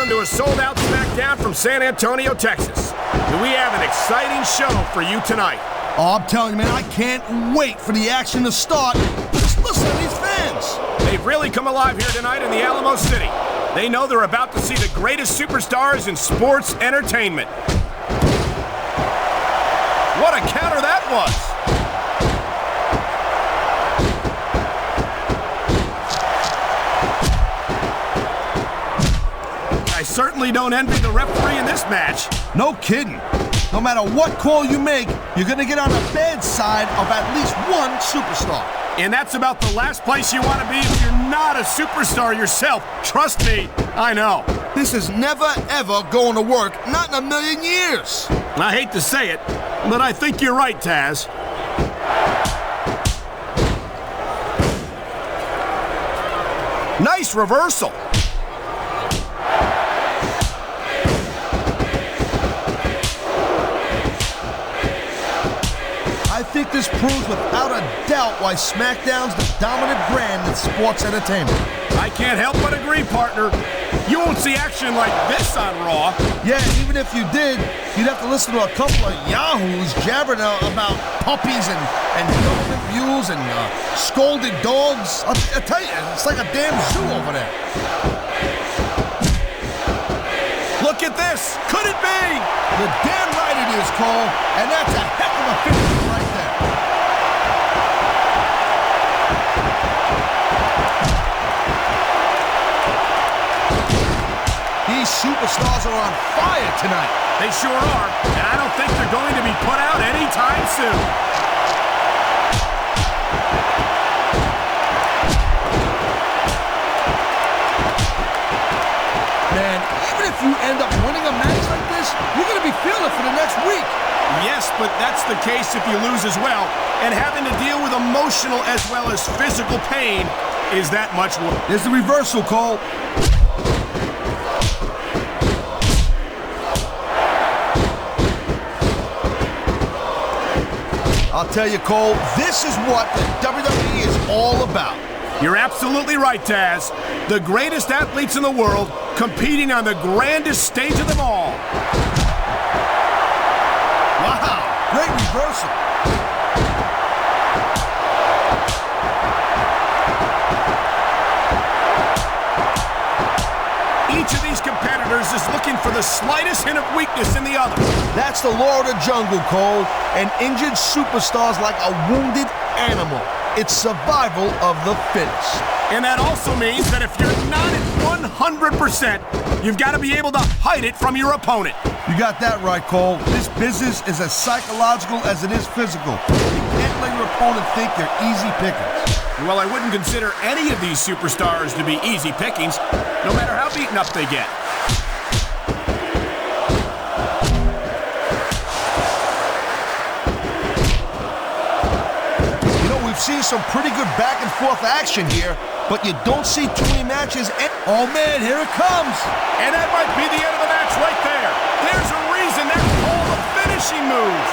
welcome to a sold-out SmackDown from San Antonio, Texas. And we have an exciting show for you tonight. Oh, I'm telling you, man, I can't wait for the action to start. Just listen to these fans. They've really come alive here tonight in the Alamo City. They know they're about to see the greatest superstars in sports entertainment. What a counter that was! I certainly don't envy the referee in this match. No kidding. No matter what call you make, you're going to get on the bad side of at least one superstar. And that's about the last place you want to be if you're not a superstar yourself. Trust me, I know. This is never, ever going to work, not in a million years. I hate to say it, but I think you're right, Taz. Nice reversal. I think this proves without a doubt why SmackDown's the dominant brand in sports entertainment. I can't help but agree, partner. You won't see action like this on Raw. Yeah, even if you did, you'd have to listen to a couple of yahoos jabbering about puppies and government mules and scolded dogs. I'll tell you, it's like a damn zoo over there. Look at this. Could it be? You're damn right it is, Cole. And that's a heck of a finish right there. These superstars are on fire tonight. They sure are, and I don't think they're going to be put out anytime soon. Man, even if you end up winning a match like this, you're going to be feeling it for the next week. Yes, but that's the case if you lose as well, and having to deal with emotional as well as physical pain is that much worse. There's the reversal, Cole. I'll tell you, Cole, this is what the WWE is all about. You're absolutely right, Taz. The greatest athletes in the world competing on the grandest stage of them all. Wow, great reversal. Each of these competitors is looking for the slightest hint of weakness in the other. That's the law of the jungle, Cole. An injured superstar's like a wounded animal. It's survival of the fittest. And that also means that if you're not at 100%, you've got to be able to hide it from your opponent. You got that right, Cole. This business is as psychological as it is physical. You can't let your opponent think you're easy pickings. Well, I wouldn't consider any of these superstars to be easy pickings, no matter how beaten up they get. We've seen some pretty good back and forth action here, but you don't see too many matches. Oh man, here it comes. And that might be the end of the match right there. There's a reason that's called a finishing move.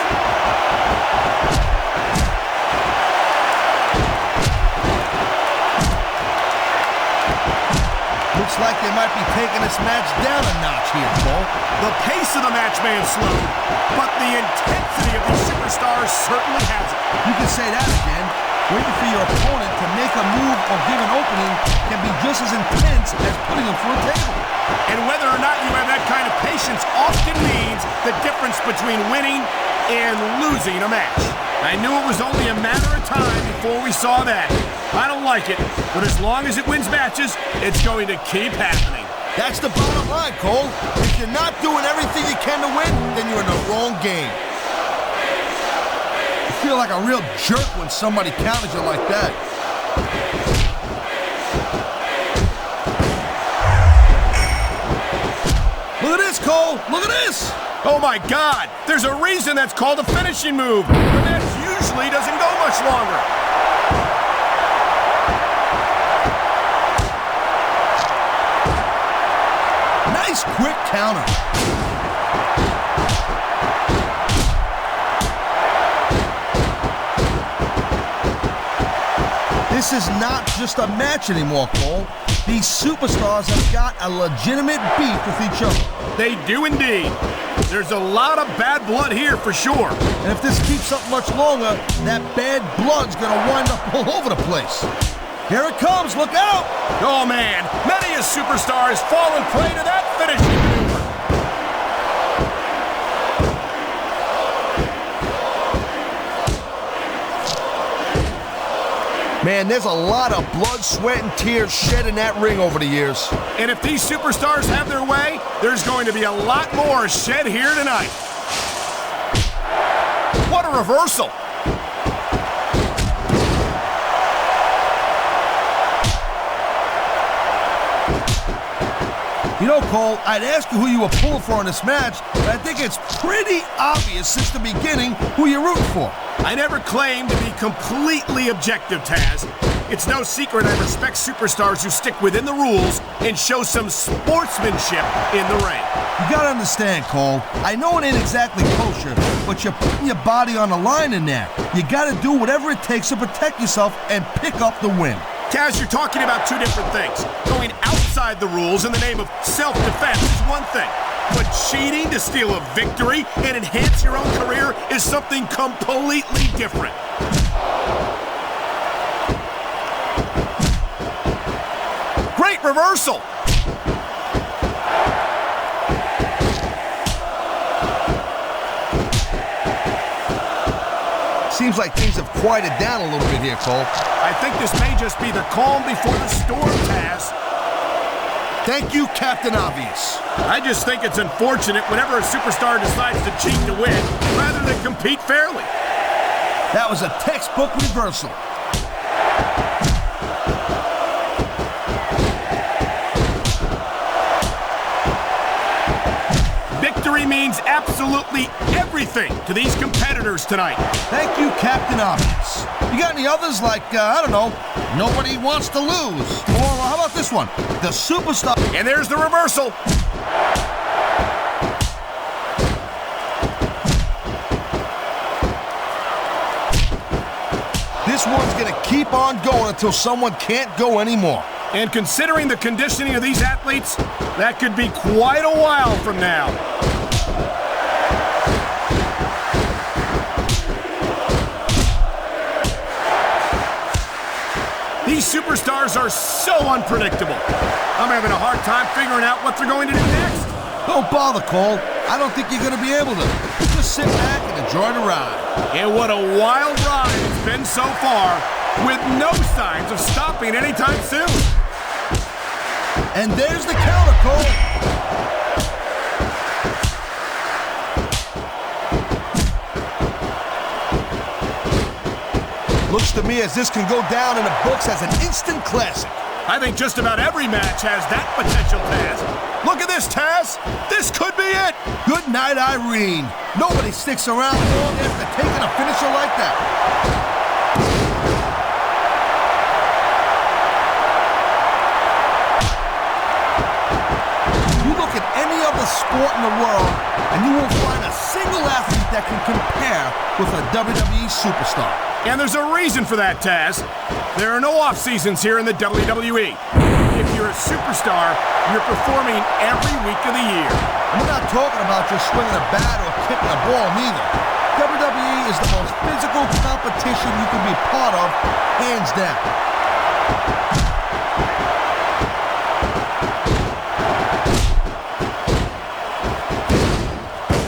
Looks like they might be taking this match down a notch here, Cole. The pace of the match may have slowed, but the intensity of these superstars certainly hasn't. You can say that again. Waiting for your opponent to make a move or give an opening can be just as intense as putting them through a table. And whether or not you have that kind of patience often means the difference between winning and losing a match. I knew it was only a matter of time before we saw that. I don't like it, but as long as it wins matches, it's going to keep happening. That's the bottom line, Cole. If you're not doing everything you can to win, then you're in the wrong game. You feel like a real jerk when somebody counters you like that. Look at this, Cole. Look at this. Oh, my God. There's a reason that's called a finishing move. The match usually doesn't go much longer. Nice quick counter. This This is not just a match anymore, Cole. These superstars have got a legitimate beef with each other. They do indeed. There's a lot of bad blood here for sure. And if this keeps up much longer, that bad blood's gonna wind up all over the place. Here it comes, look out! Oh man, many a superstar has fallen prey to that finishing maneuver. Man, there's a lot of blood, sweat, and tears shed in that ring over the years. And if these superstars have their way, there's going to be a lot more shed here tonight. What a reversal. You know, Cole, I'd ask you who you were pulling for in this match, but I think it's pretty obvious since the beginning who you're rooting for. I never claimed to be completely objective, Taz. It's no secret I respect superstars who stick within the rules and show some sportsmanship in the ring. You gotta understand, Cole, I know it ain't exactly kosher, but you're putting your body on the line in there. You gotta do whatever it takes to protect yourself and pick up the win. Taz, you're talking about two different things. Going outside the rules in the name of self-defense is one thing. But cheating to steal a victory and enhance your own career is something completely different. Great reversal. Seems like things have quieted down a little bit here, Cole. I think this may just be the calm before the storm, Taz. Thank you, Captain Obvious. I just think it's unfortunate whenever a superstar decides to cheat to win, rather than compete fairly. That was a textbook reversal. Victory means absolutely everything to these competitors tonight. Thank you, Captain Obvious. You got any others like, I don't know, nobody wants to lose? Or how about this one? The superstar. And there's the reversal. This one's gonna keep on going until someone can't go anymore. And considering the conditioning of these athletes, that could be quite a while from now. These superstars are so unpredictable. I'm having a hard time figuring out what they're going to do next. Don't bother, Cole. I don't think you're gonna be able to. Just sit back and enjoy the ride. And what a wild ride it's been so far, with no signs of stopping anytime soon. And there's the counter, Cole. Looks to me as this can go down in the books as an instant classic. I think just about every match has that potential, Taz. Look at this, Taz. This could be it. Good night, Irene. Nobody sticks around long after taking a finisher like that. You look at any other sport in the world, and you won't find a single athlete that can compare with a WWE superstar. And there's a reason for that, Taz. There are no off-seasons here in the WWE. If you're a superstar, you're performing every week of the year. And we're not talking about just swinging a bat or kicking a ball, neither. WWE is the most physical competition you can be part of, hands down.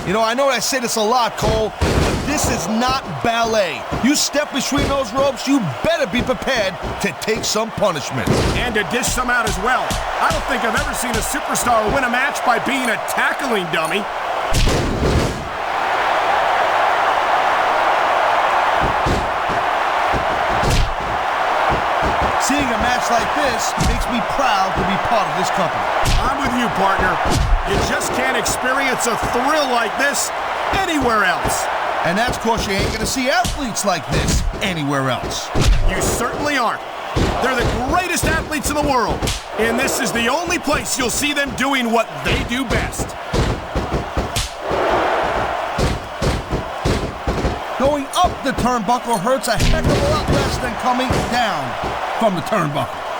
You know, I know I say this a lot, Cole, but this is not ballet. You step between those ropes, you better be prepared to take some punishment. And to dish some out as well. I don't think I've ever seen a superstar win a match by being a tackling dummy. Seeing a match like this makes me proud to be part of this company. I'm with you, partner. You just can't experience a thrill like this anywhere else. And that's because you ain't gonna see athletes like this anywhere else. You certainly aren't. They're the greatest athletes in the world, and this is the only place you'll see them doing what they do best. Going up the turnbuckle hurts a heck of a lot less than coming down. from the turnbuckle.